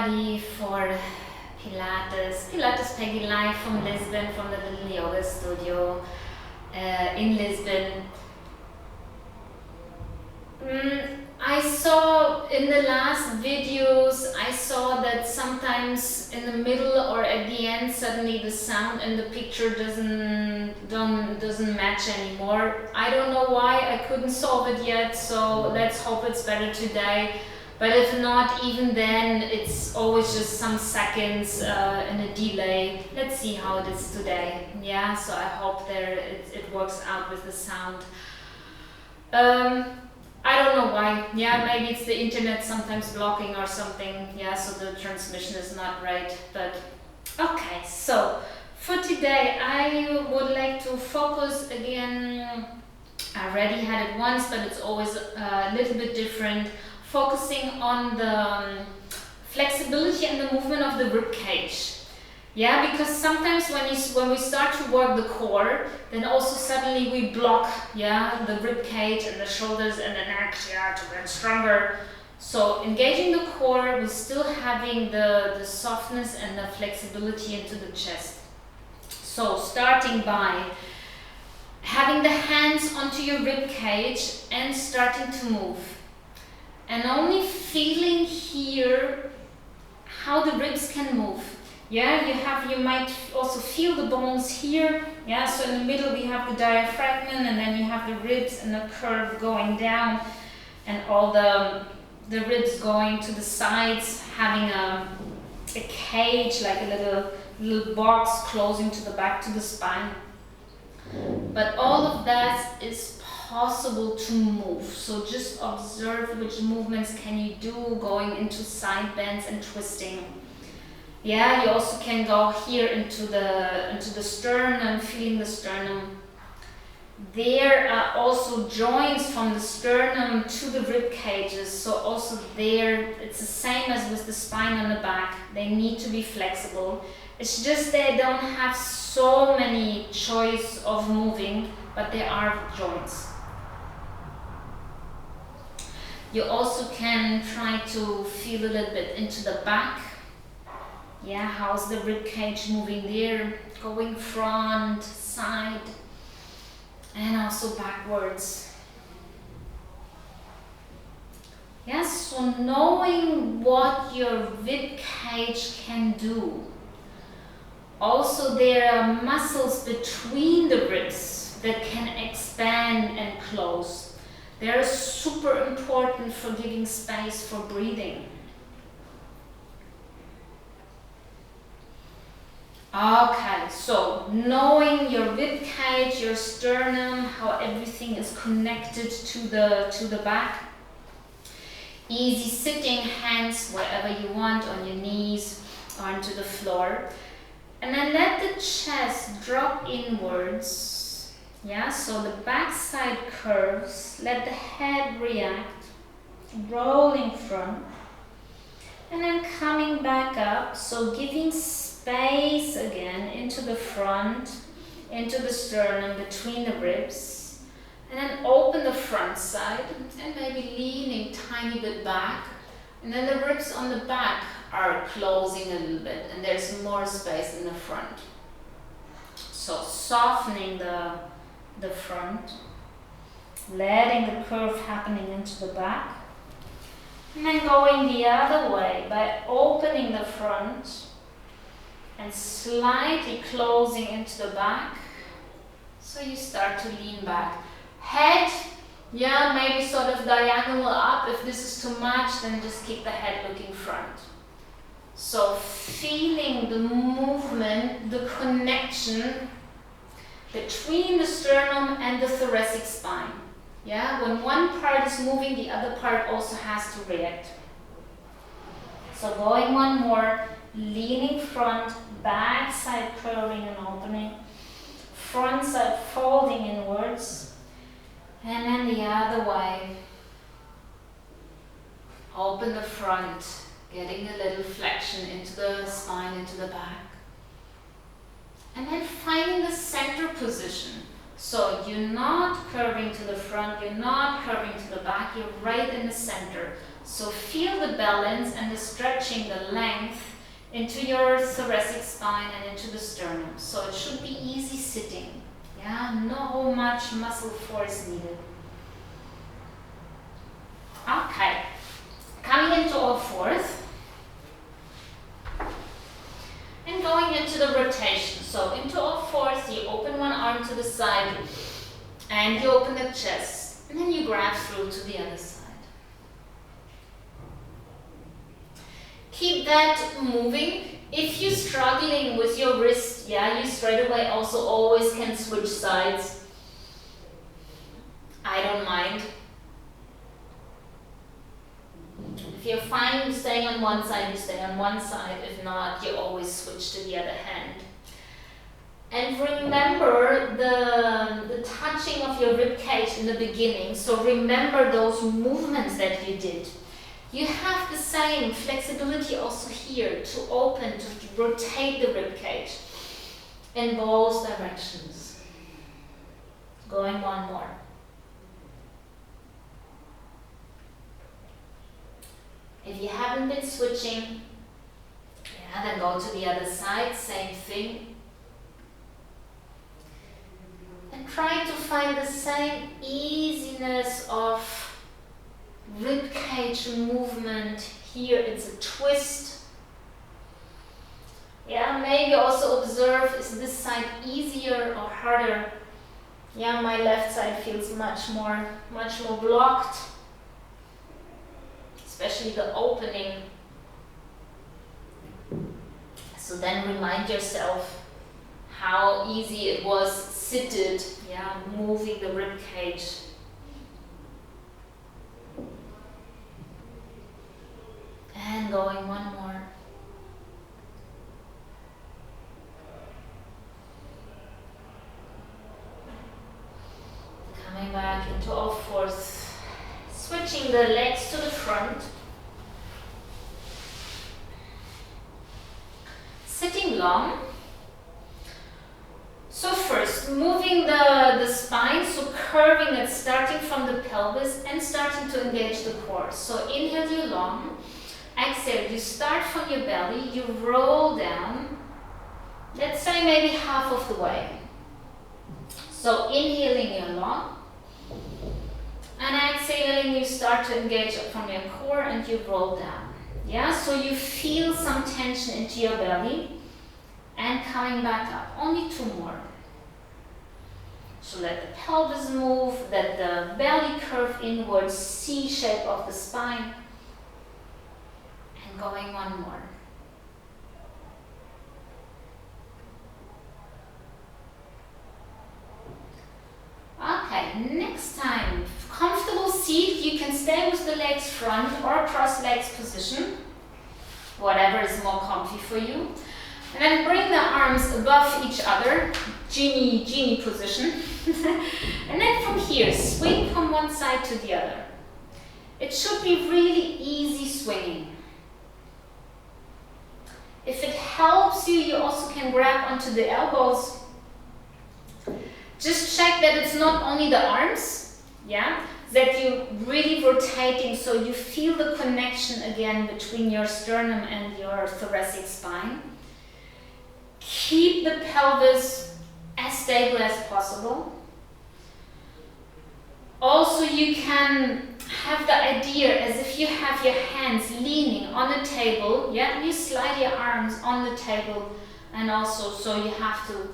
everybody for Pilates Peggy live from Lisbon, from the little yoga studio in Lisbon. I saw in the last videos, I saw that sometimes in the middle or at the end suddenly the sound and the picture doesn't match anymore. I don't know why, I couldn't solve it yet, so let's hope it's better today. But if not, even then, it's always just some seconds and a delay. Let's see how it is today. Yeah, so I hope it works out with the sound. I don't know why. Yeah, maybe it's the internet sometimes blocking or something. Yeah, so the transmission is not right. But okay, so for today, I would like to focus again. I already had it once, but it's always a little bit different. Focusing on the flexibility and the movement of the rib cage. Yeah, because sometimes when we start to work the core, then also suddenly we block, yeah, the rib cage and the shoulders and the neck, yeah, to get stronger. So engaging the core with still having the softness and the flexibility into the chest. So starting by having the hands onto your rib cage and starting to move. And only feeling here how the ribs can move. Yeah, you might also feel the bones here. Yeah, so in the middle we have the diaphragm, and then you have the ribs and the curve going down, and all the ribs going to the sides, having a cage, like a little box closing to the back, to the spine. But all of that is possible to move. So just observe which movements can you do, going into side bends and twisting. Yeah, you also can go here into the sternum, feeling the sternum. There are also joints from the sternum to the rib cages, so also there it's the same as with the spine on the back. They need to be flexible. It's just they don't have so many choice of moving, but there are joints. You also can try to feel a little bit into the back. Yeah, how's the rib cage moving there? Going front, side, and also backwards. Yes, so knowing what your rib cage can do. Also, there are muscles between the ribs that can expand and close. They are super important for giving space for breathing. Okay, so knowing your rib cage, your sternum, how everything is connected to the back. Easy sitting, hands wherever you want, on your knees or onto the floor. And then let the chest drop inwards. Yeah, so the back side curves. Let the head react, rolling front. And then coming back up, so giving space again into the front, into the sternum, between the ribs. And then open the front side and maybe leaning tiny bit back. And then the ribs on the back are closing a little bit, and there's more space in the front. So softening the front, letting the curve happening into the back. And then going the other way by opening the front and slightly closing into the back. So you start to lean back. Head, yeah, maybe sort of diagonal up. If this is too much, then just keep the head looking front. So feeling the movement, the connection between the sternum and the thoracic spine. Yeah, when one part is moving, the other part also has to react. So going one more, leaning front, back side curving and opening, front side folding inwards, and then the other way. Open the front, getting a little flexion into the spine, into the back. And then finding the center position. So you're not curving to the front, you're not curving to the back, you're right in the center. So feel the balance and the stretching, the length into your thoracic spine and into the sternum. So it should be easy sitting. Yeah, no much muscle force needed. Okay, coming into all fours and going into the rotation. So into all fours, you open one arm to the side and you open the chest, and then you grab through to the other side. Keep that moving. If you're struggling with your wrist, yeah, you straight away also always can switch sides. I don't mind. If you're fine staying on one side, you stay on one side. If not, you always switch to the other hand. And remember the touching of your rib cage in the beginning. So remember those movements that you did. You have the same flexibility also here to open, to rotate the rib cage in both directions. Going one more. If you haven't been switching, yeah, then go to the other side, same thing. And try to find the same easiness of rib cage movement. Here it's a twist. Yeah, maybe also observe, is this side easier or harder? Yeah, my left side feels much more blocked. Especially the opening. So then remind yourself how easy it was seated, yeah, moving the rib cage. And going one more. Coming back into all fours. Switching the legs to the front. Sitting long. So first, moving the spine, so curving it, starting from the pelvis and starting to engage the core. So inhale, you long. Exhale, you start from your belly, you roll down. Let's say maybe half of the way. So inhaling, you're long. And exhaling, you start to engage from your core and you roll down. Yeah, so you feel some tension into your belly and coming back up. Only two more. So let the pelvis move, let the belly curve inwards, C shape of the spine. And going one more. Okay, next time, comfortable seat. You can stay with the legs front or cross legs position, whatever is more comfy for you. And then bring the arms above each other, genie position. And then from here, swing from one side to the other. It should be really easy swinging. If it helps you, you also can grab onto the elbows. Just check that it's not only the arms, yeah, that you're really rotating so you feel the connection again between your sternum and your thoracic spine. Keep the pelvis as stable as possible. Also, you can have the idea as if you have your hands leaning on the table, yeah, you slide your arms on the table, and also so you have to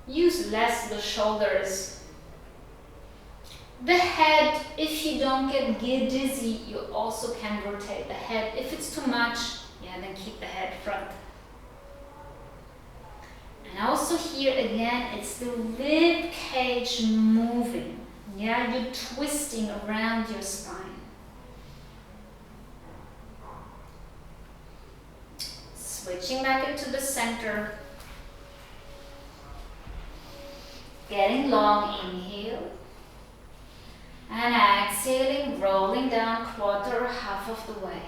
use less the shoulders. The head, if you don't get dizzy, you also can rotate the head. If it's too much, yeah, then keep the head front. And also here again, it's the rib cage moving. Yeah, you're twisting around your spine. Switching back into the center. Getting long, inhale. And exhaling, rolling down quarter or half of the way.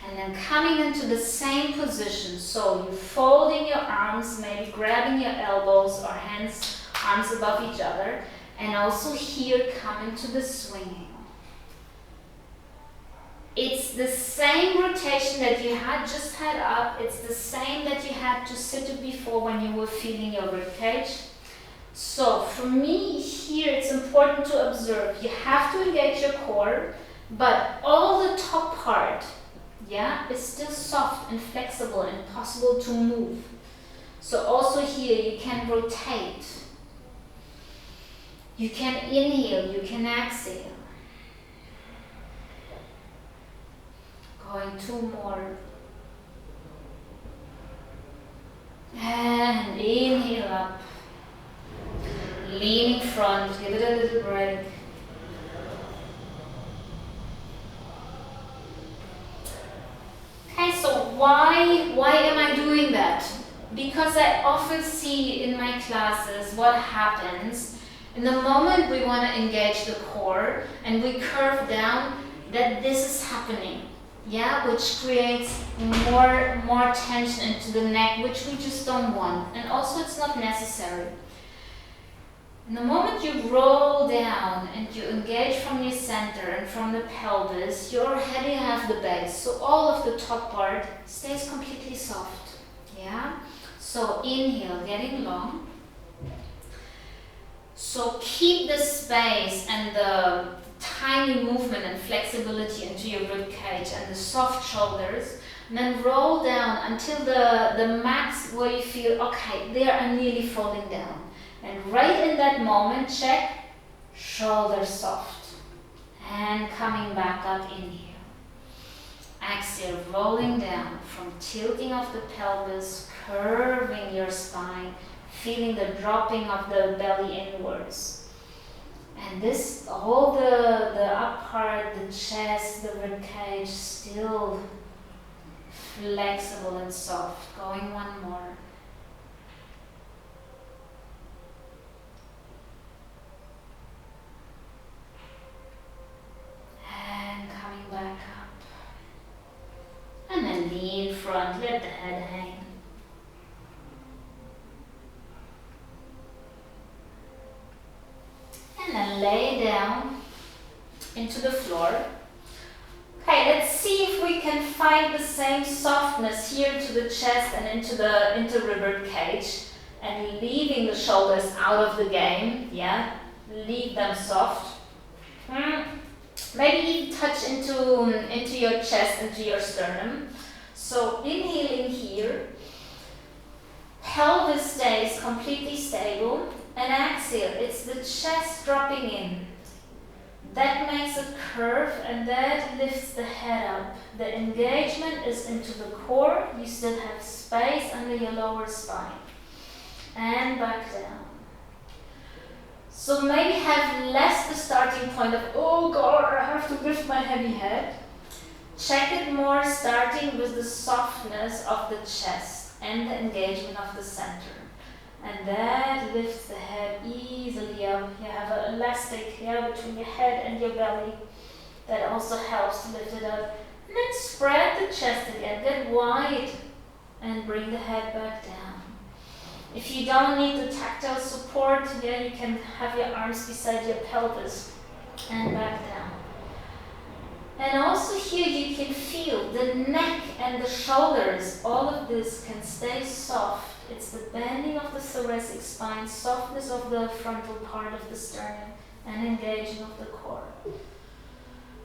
And then coming into the same position. So you're folding your arms, maybe grabbing your elbows or hands, arms above each other. And also here come into the swinging. It's the same rotation that you had just had up. It's the same that you had to sit it before when you were feeling your ribcage. So for me here, it's important to observe. You have to engage your core, but all the top part, yeah, is still soft and flexible and possible to move. So also here you can rotate. You can inhale, you can exhale. Going 2 more. And inhale up. Leaning front, give it a little break. Okay, so why am I doing that? Because I often see in my classes what happens in the moment we want to engage the core and we curve down, that this is happening. Yeah, which creates more tension into the neck, which we just don't want. And also it's not necessary. In the moment you roll down and you engage from your center and from the pelvis, you're heading half the base. So all of the top part stays completely soft. Yeah? So inhale, getting long. So keep the space and the tiny movement and flexibility into your rib cage and the soft shoulders, and then roll down until the max where you feel, okay, they are nearly falling down. And right in that moment, check, shoulders soft, and coming back up, inhale. Exhale, rolling down from tilting of the pelvis, curving your spine, feeling the dropping of the belly inwards. And this, all the up part, the chest, the rib cage, still flexible and soft. Going 1 more. And coming back up. And then lean front, let the head hang. And then lay down into the floor. Okay, let's see if we can find the same softness here to the chest and into rib cage, and leaving the shoulders out of the game. Yeah, leave them soft. Maybe even touch into your chest, into your sternum. So inhaling here, pelvis stays completely stable. And exhale, it's the chest dropping in. That makes a curve and that lifts the head up. The engagement is into the core. You still have space under your lower spine. And back down. So maybe have less the starting point of, oh God, I have to lift my heavy head. Check it more starting with the softness of the chest and the engagement of the center. And that lifts the head easily up. You have an elastic here between your head and your belly. That also helps to lift it up. And then spread the chest again. Get wide and bring the head back down. If you don't need the tactile support, yeah, you can have your arms beside your pelvis and back down. And also here you can feel the neck and the shoulders. All of this can stay soft. It's the bending of the thoracic spine, softness of the frontal part of the sternum, and engaging of the core.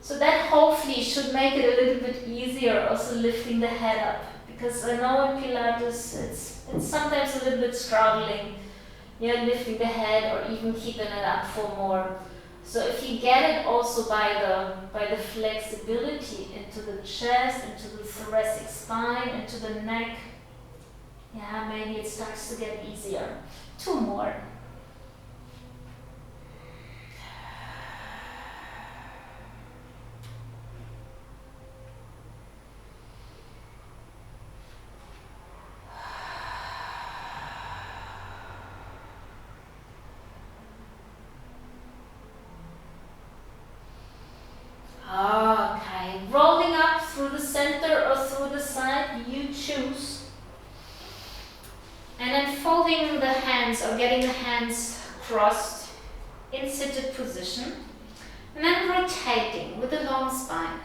So that hopefully should make it a little bit easier also lifting the head up. Because I know in Pilates it's sometimes a little bit struggling, yeah, lifting the head or even keeping it up for more. So if you get it also by the flexibility into the chest, into the thoracic spine, into the neck, yeah, maybe it starts to get easier. 2 more. Okay, rolling up through the center or through the side, you choose. And then folding the hands or getting the hands crossed in seated position. And then rotating with a long spine.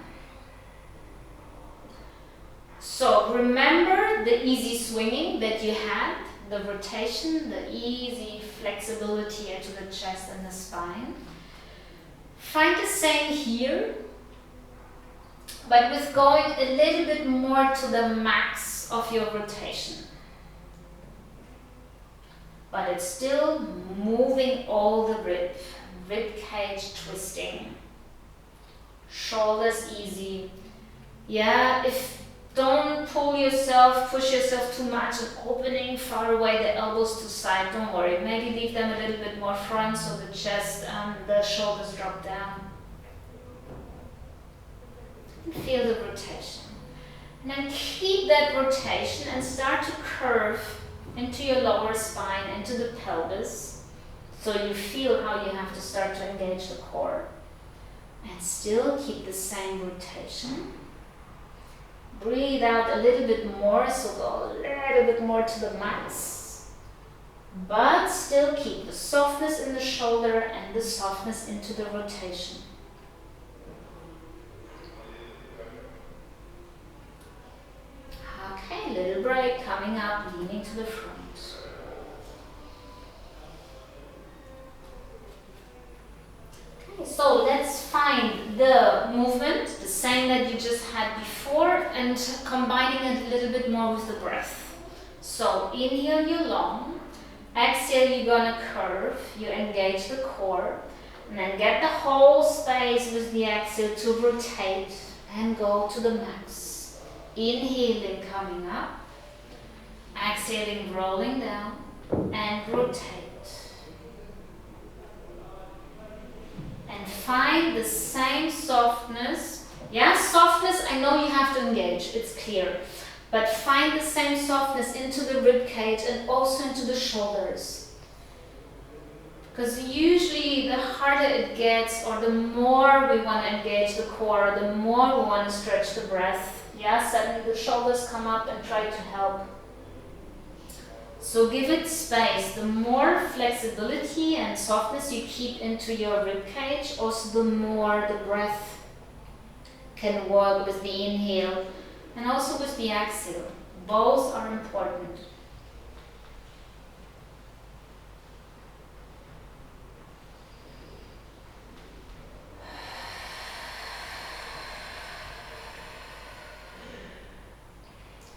So remember the easy swinging that you had, the rotation, the easy flexibility into the chest and the spine. Find the same here, but with going a little bit more to the max of your rotation. But it's still moving all the rib cage twisting. Shoulders easy. Yeah, don't pull yourself, push yourself too much and opening far away the elbows to side. Don't worry. Maybe leave them a little bit more front so the chest and the shoulders drop down. And feel the rotation. And then keep that rotation and start to curve into your lower spine, into the pelvis. So you feel how you have to start to engage the core. And still keep the same rotation. Breathe out a little bit more, so go a little bit more to the max. But still keep the softness in the shoulder and the softness into the rotation. Okay, little break, coming up, leaning to the front. So let's find the movement, the same that you just had before, and combining it a little bit more with the breath. So inhale, you're long. Exhale, you're gonna curve. You engage the core. And then get the whole space with the exhale to rotate and go to the max. Inhaling, coming up. Exhaling, rolling down. And rotate. And find the same softness. Yeah, softness, I know you have to engage, it's clear. But find the same softness into the rib cage and also into the shoulders. Because usually the harder it gets, or the more we want to engage the core, the more we want to stretch the breath. Yeah, suddenly the shoulders come up and try to help. So give it space. The more flexibility and softness you keep into your rib cage, also the more the breath can work with the inhale and also with the exhale. Both are important.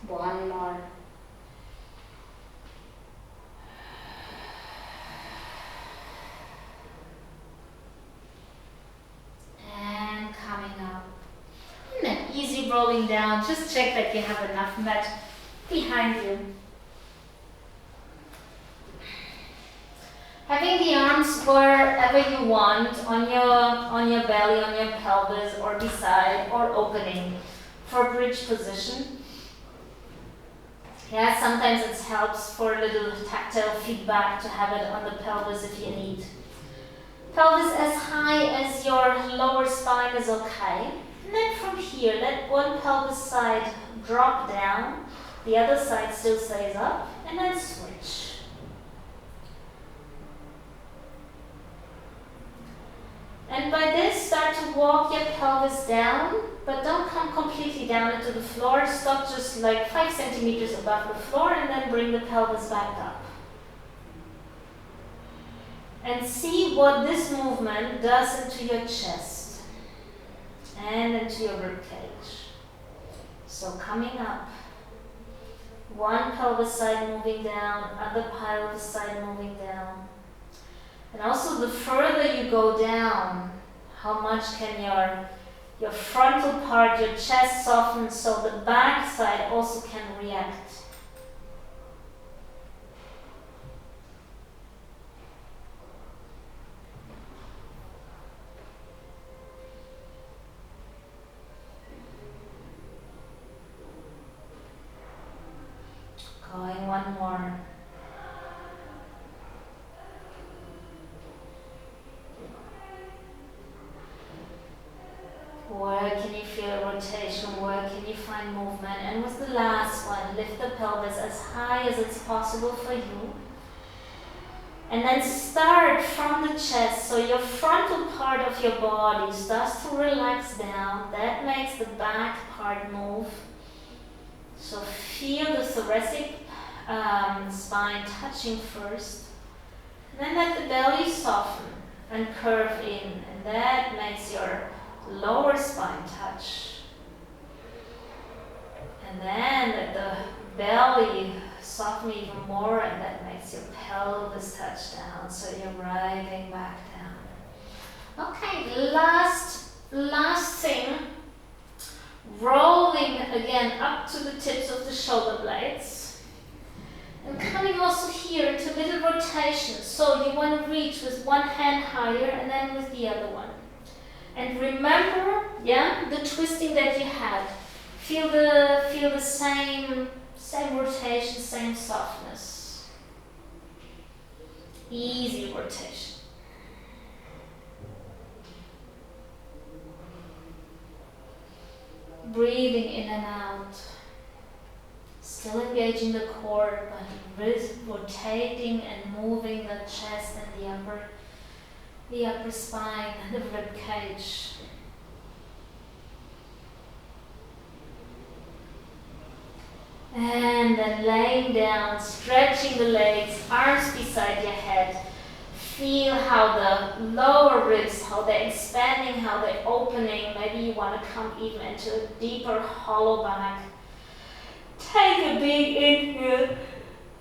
One more. And coming up. And then easy rolling down. Just check that you have enough mat behind you. Having the arms wherever you want, on your belly, on your pelvis, or beside, or opening for bridge position. Yeah, sometimes it helps for a little tactile feedback to have it on the pelvis if you need. Pelvis as high as your lower spine is okay. And then from here, let one pelvis side drop down, the other side still stays up, and then switch. And by this, start to walk your pelvis down, but don't come completely down into the floor. Stop just like 5 centimeters above the floor and then bring the pelvis back up. And see what this movement does into your chest and into your ribcage. So coming up, one pelvis side moving down, other pelvis side moving down. And also the further you go down, how much can your frontal part, your chest soften so the back side also can react. Going one more. Where can you feel rotation? Where can you find movement? And with the last one, lift the pelvis as high as it's possible for you. And then start from the chest, so your frontal part of your body starts to relax down. That makes the back part move. feel the thoracic spine touching first. And then let the belly soften and curve in, and that makes your lower spine touch. And then let the belly soften even more, and that makes your pelvis touch down, so you're arriving back down. Okay, last thing, rolling again up to the tips of the shoulder blades. And coming also here into little rotations. So you want to reach with one hand higher and then with the other one. And remember, yeah, the twisting that you had. Feel the same rotation, same softness. Easy rotation. Breathing in and out. Still engaging the core, but rotating and moving the chest and the upper spine and the rib cage. And then laying down, stretching the legs, arms beside your head. Feel how the lower ribs, how they're expanding, how they're opening. Maybe you want to come even into a deeper hollow back. Take a big inhale.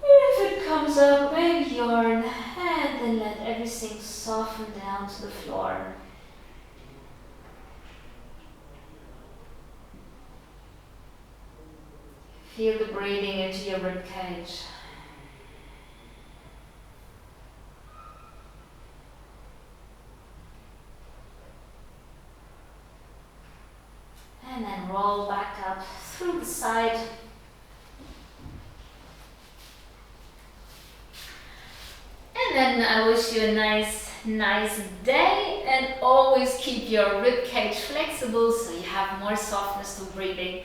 If it comes up, maybe yawn, and then let everything soften down to the floor. Feel the breathing into your rib cage. And then roll back up through the side. And then I wish you a nice day, and always keep your rib cage flexible so you have more softness to breathing.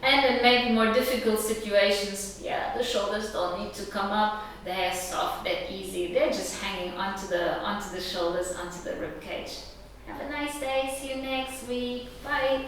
And in maybe more difficult situations, yeah, the shoulders don't need to come up. They're soft, they're easy. They're just hanging onto the shoulders, onto the rib cage. Have a nice day. See you next week. Bye.